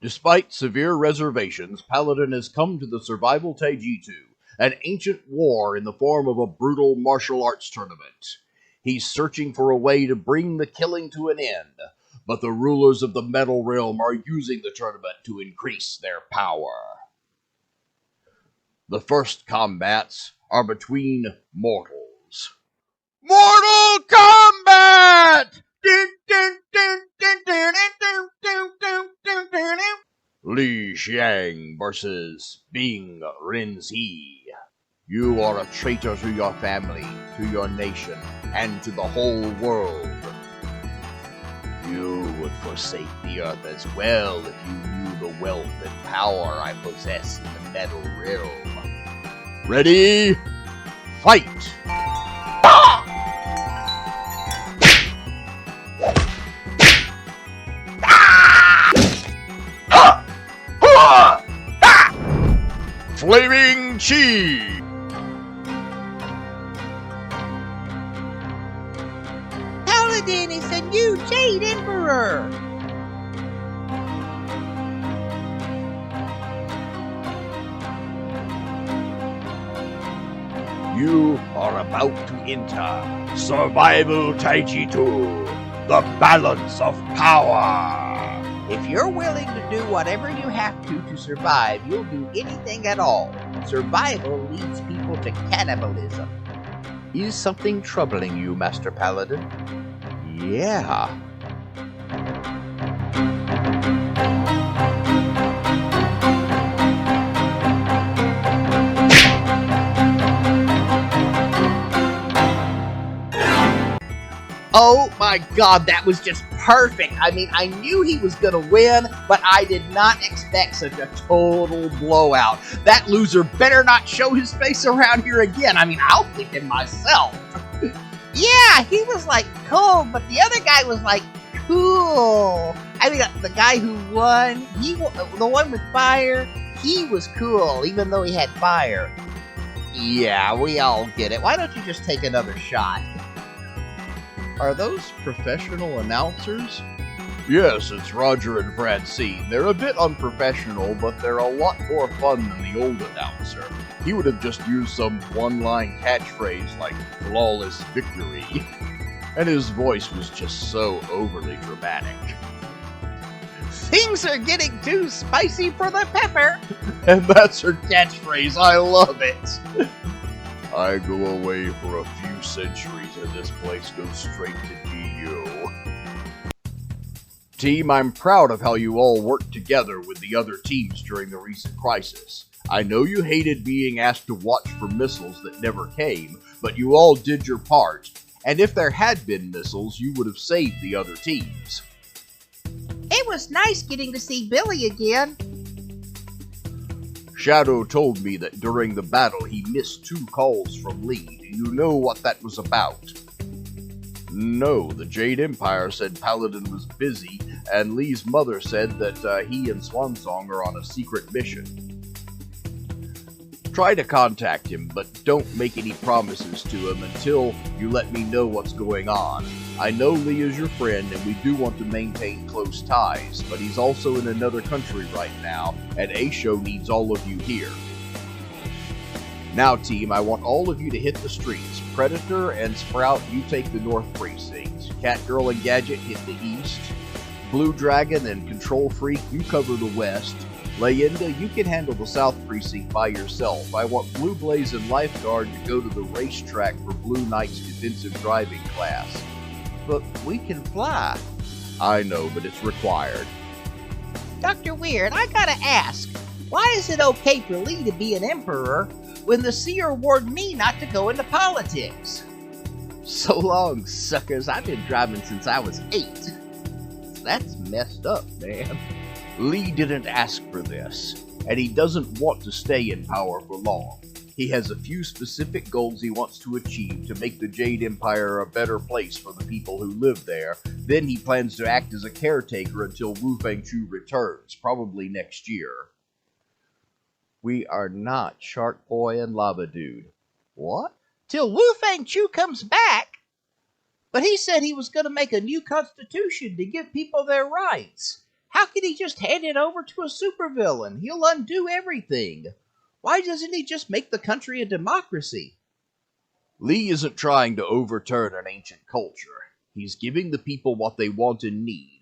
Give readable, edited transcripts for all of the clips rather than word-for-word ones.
Despite severe reservations, Paladin has come to the Survival Taiji-2, an ancient war in the form of a brutal martial arts tournament. He's searching for a way to bring the killing to an end, but the rulers of the Metal Realm are using the tournament to increase their power. The first combats are between mortals. Mortal Kombat! Li Xiang versus Bing Rinzi. You are a traitor to your family, to your nation, and to the whole world. You would forsake the earth as well if you knew the wealth and power I possess in the Metal Realm. Ready? Fight! Flaming Chi! Paladin is the new Jade Emperor! You are about to enter Survival Taiji-2, the balance of power. If you're willing to do whatever you have to survive, you'll do anything at all. Survival leads people to cannibalism. Is something troubling you, Master Paladin? Yeah. Oh my god, that was just perfect. I mean, I knew he was going to win, but I did not expect such a total blowout. That loser better not show his face around here again. I mean, I'll pick him myself. Yeah, he was like cold, but the other guy was like cool. I mean, the guy who won, the one with fire, he was cool, even though he had fire. Yeah, we all get it. Why don't you just take another shot? Are those professional announcers? Yes, it's Roger and Francine. They're a bit unprofessional, but they're a lot more fun than the old announcer. He would have just used some one-line catchphrase like flawless victory. And his voice was just so overly dramatic. Things are getting too spicy for the pepper. And that's her catchphrase. I love it. I go away for a few centuries and this place goes straight to GU. Team, I'm proud of how you all worked together with the other teams during the recent crisis. I know you hated being asked to watch for missiles that never came, but you all did your part, and if there had been missiles, you would have saved the other teams. It was nice getting to see Billy again. Shadow told me that during the battle he missed 2 calls from Lee. Do you know what that was about? No, the Jade Empire said Paladin was busy, and Lee's mother said that he and Swansong are on a secret mission. Try to contact him, but don't make any promises to him until you let me know what's going on. I know Lee is your friend, and we do want to maintain close ties, but he's also in another country right now, and A-Show needs all of you here. Now, team, I want all of you to hit the streets. Predator and Sprout, you take the North Precinct. Catgirl and Gadget hit the East. Blue Dragon and Control Freak, you cover the West. Leyenda, you can handle the South Precinct by yourself. I want Blue Blaze and Lifeguard to go to the racetrack for Blue Knight's defensive driving class. But we can fly. I know, but it's required. Dr. Weird, I gotta ask, why is it okay for Lee to be an emperor when the seer warned me not to go into politics? So long, suckers. I've been driving since I was 8. That's messed up, man. Lee didn't ask for this, and he doesn't want to stay in power for long. He has a few specific goals he wants to achieve to make the Jade Empire a better place for the people who live there. Then he plans to act as a caretaker until Wu Fangchu returns, probably next year. We are not Shark Boy and Lava Dude. What? Till Wu Fangchu comes back? But he said he was going to make a new constitution to give people their rights. How can he just hand it over to a supervillain? He'll undo everything. Why doesn't he just make the country a democracy? Lee isn't trying to overturn an ancient culture. He's giving the people what they want and need.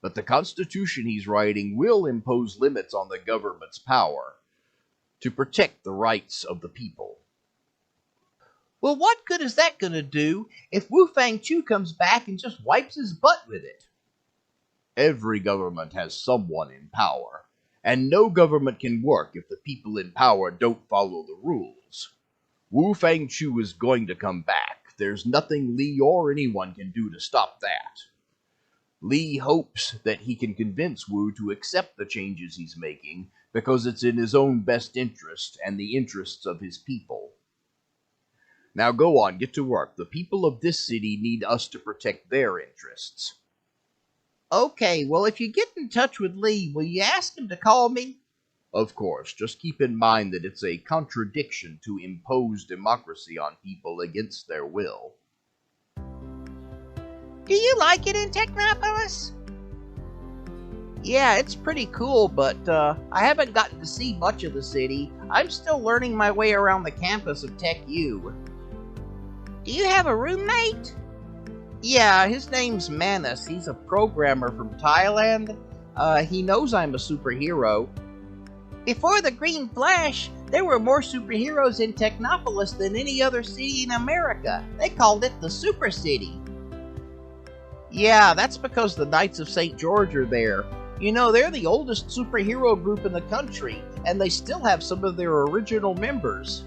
But the Constitution he's writing will impose limits on the government's power to protect the rights of the people. Well, what good is that going to do if Wu Fangchu comes back and just wipes his butt with it? Every government has someone in power, and no government can work if the people in power don't follow the rules. Wu Fangchu is going to come back. There's nothing Lee or anyone can do to stop that. Lee hopes that he can convince Wu to accept the changes he's making because it's in his own best interest and the interests of his people. Now go on, get to work. The people of this city need us to protect their interests. Okay, well, if you get in touch with Lee, will you ask him to call me? Of course, just keep in mind that it's a contradiction to impose democracy on people against their will. Do you like it in Technopolis? Yeah, it's pretty cool, but I haven't gotten to see much of the city. I'm still learning my way around the campus of Tech U. Do you have a roommate? Yeah, his name's Manus. He's a programmer from Thailand. He knows I'm a superhero. Before the Green Flash, there were more superheroes in Technopolis than any other city in America. They called it the Super City. Yeah, that's because the Knights of St. George are there. You know, they're the oldest superhero group in the country, and they still have some of their original members.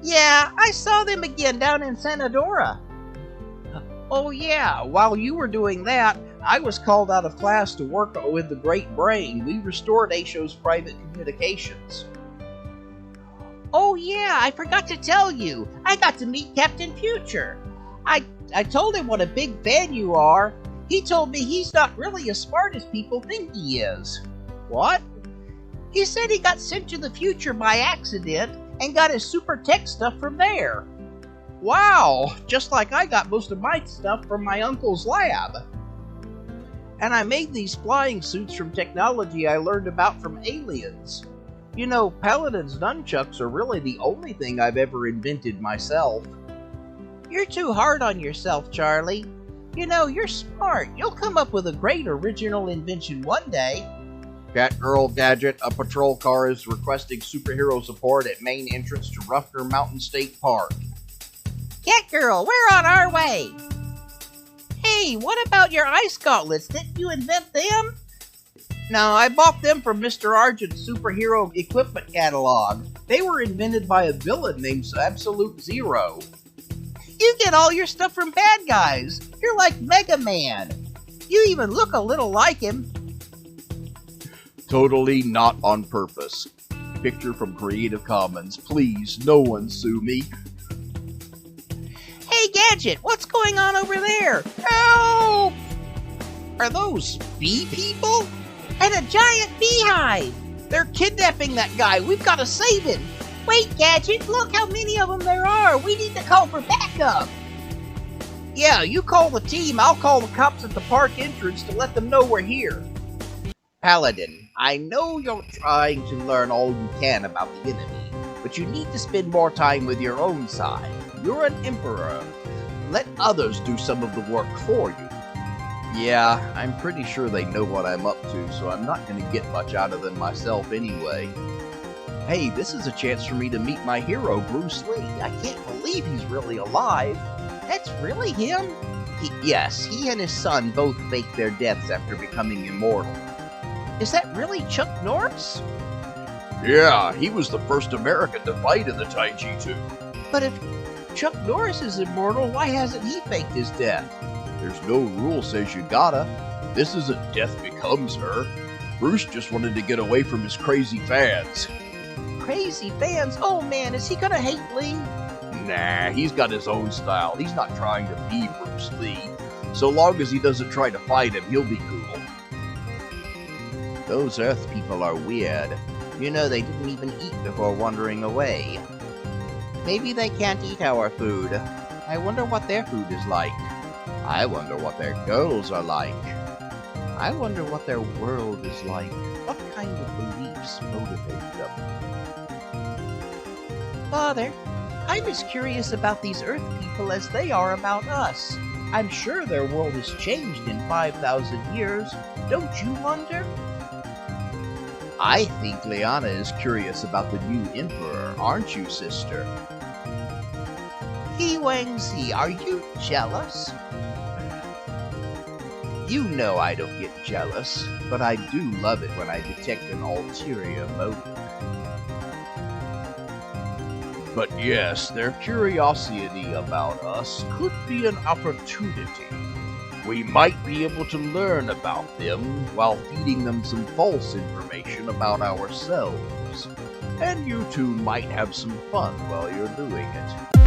Yeah, I saw them again down in Sanadora. Oh yeah, while you were doing that, I was called out of class to work with the Great Brain. We restored Aisho's private communications. Oh yeah, I forgot to tell you. I got to meet Captain Future. I told him what a big fan you are. He told me he's not really as smart as people think he is. What? He said he got sent to the future by accident and got his super tech stuff from there. Wow, just like I got most of my stuff from my uncle's lab. And I made these flying suits from technology I learned about from aliens. You know, Paladin's nunchucks are really the only thing I've ever invented myself. You're too hard on yourself, Charlie. You know, you're smart. You'll come up with a great original invention one day. Catgirl Gadget, a patrol car is requesting superhero support at main entrance to Ruffner Mountain State Park. Catgirl, we're on our way. Hey, what about your ice gauntlets? Didn't you invent them? No, I bought them from Mr. Argent's superhero equipment catalog. They were invented by a villain named Absolute Zero. You get all your stuff from bad guys. You're like Mega Man. You even look a little like him. Totally not on purpose. Picture from Creative Commons. Please, no one sue me. Hey, Gadget, what's going on over there? Help! Are those bee people? And a giant beehive! They're kidnapping that guy. We've got to save him. Wait, Gadget, look how many of them there are. We need to call for backup. Yeah, you call the team. I'll call the cops at the park entrance to let them know we're here. Paladin, I know you're trying to learn all you can about the enemy, but you need to spend more time with your own side. You're an emperor. Let others do some of the work for you. Yeah, I'm pretty sure they know what I'm up to, so I'm not going to get much out of them myself anyway. Hey, this is a chance for me to meet my hero, Bruce Lee. I can't believe he's really alive. That's really him? Yes, he and his son both faked their deaths after becoming immortal. Is that really Chuck Norris? Yeah, he was the first American to fight in the Tai Chi 2. But if Chuck Norris is immortal, why hasn't he faked his death? There's no rule says you gotta. This isn't Death Becomes Her. Bruce just wanted to get away from his crazy fans. Crazy fans? Oh man, is he gonna hate Lee? Nah, he's got his own style. He's not trying to be Bruce Lee. So long as he doesn't try to fight him, he'll be cool. Those Earth people are weird. You know, they didn't even eat before wandering away. Maybe they can't eat our food. I wonder what their food is like. I wonder what their girls are like. I wonder what their world is like. What kind of beliefs motivate them? Father, I'm as curious about these Earth people as they are about us. I'm sure their world has changed in 5,000 years. Don't you wonder? I think Liana is curious about the new emperor, aren't you, sister? He Wangzi, are you jealous? You know I don't get jealous, but I do love it when I detect an ulterior motive. But yes, their curiosity about us could be an opportunity. We might be able to learn about them while feeding them some false information about ourselves. And you two might have some fun while you're doing it.